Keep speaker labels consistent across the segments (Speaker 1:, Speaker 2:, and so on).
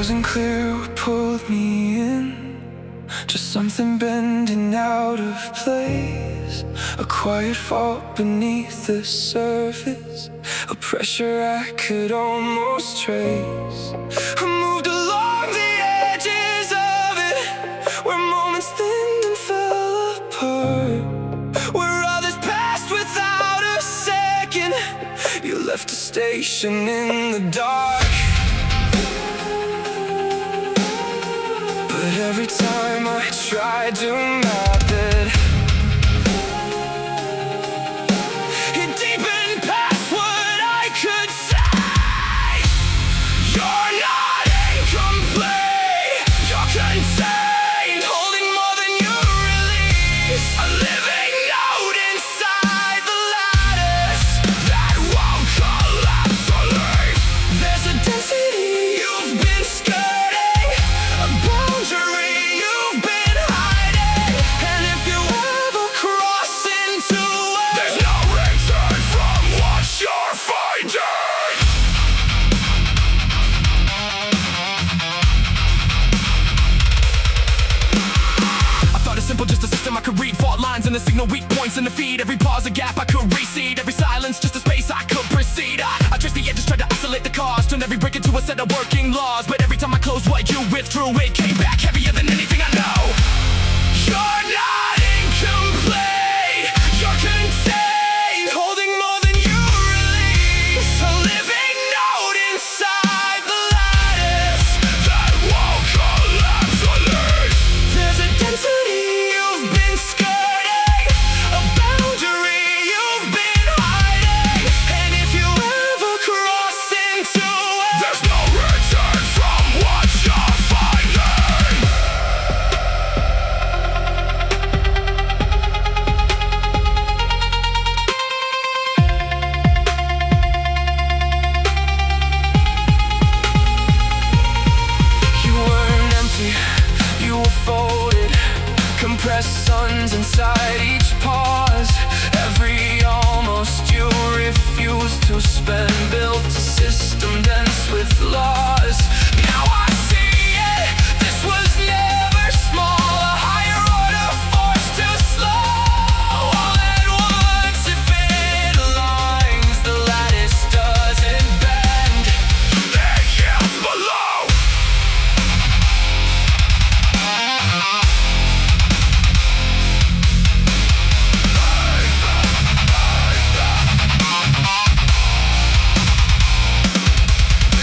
Speaker 1: wasn't clear what pulled me in, just something bending out of place. A quiet fault beneath the surface, a pressure I could almost trace. I moved along the edges of it, where moments thinned and fell apart, where others passed without a second. You left a station in the dark. But every time I tried to map it, it deepened past what I could say. You're not incomplete, you're contained, holding more than you release. A living note inside the lattice that won't collapse or leave. There's a density you've been skirting, a boundary you've been hiding, and if you ever cross into it, there's no return from what you're finding. I thought it simple, just a system I could read. Fault lines and the signal, weak points in the feed. Every pause a gap I could recede, every silence just a space I could proceed. I traced the edges, tried to isolate the cause, turned every brick into a set of working laws. But every time I closed what you withdrew, it came back heavier than anything I know. You're not incomplete, you're contained, holding more than you release. A living note inside the lattice that won't collapse or leave. There's a density you've been skirting, a boundary you've been hiding, and if you ever cross into it, there's no return from what you're finding. You weren't empty, you were folded, compressed suns inside each pause. Every almost you refused to spend, built a system dense with laws. Now I see it, this was never small, a higher order force too slow. All at once if it aligns, the lattice doesn't bend, it yields below.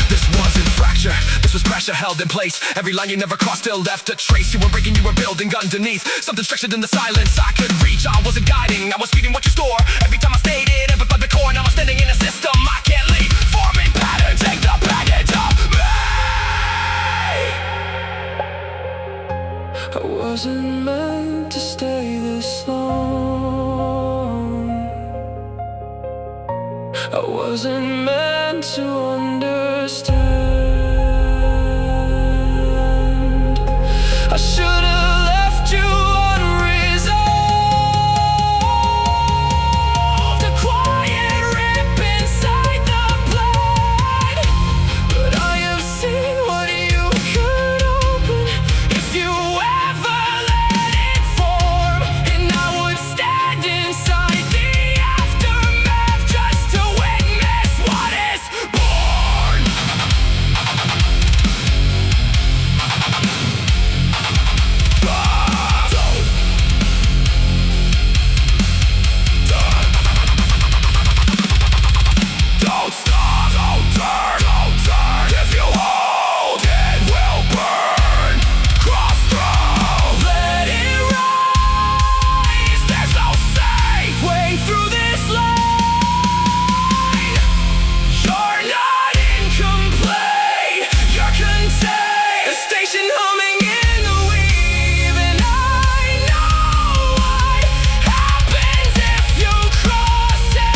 Speaker 1: This wasn't fracture, this was pressure held in place. Every line you never crossed still left a trace. You were breaking, you were building underneath, something structured in the silence I could reach. I wasn't guiding, I was feeding what you store. Every time I stayed in, every by the core. Now I'm standing in a system I can't leave, forming patterns, take the baggage of me. I wasn't meant to stay this long, I wasn't meant to understand. I should have left you unresolved, a quiet rip inside the blood. But I have seen what you could open if you ever let it form, and I would stand inside the aftermath just to witness what is born. Don't stop, don't turn, if you hold it will burn. Cross through, let it rise, there's no safe way through this line. You're not incomplete, you're contained, a station humming in the weave, and I know what happens if you cross it.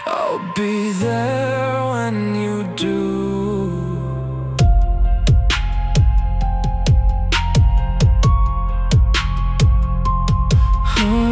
Speaker 1: I'll be there when you do. Hmm.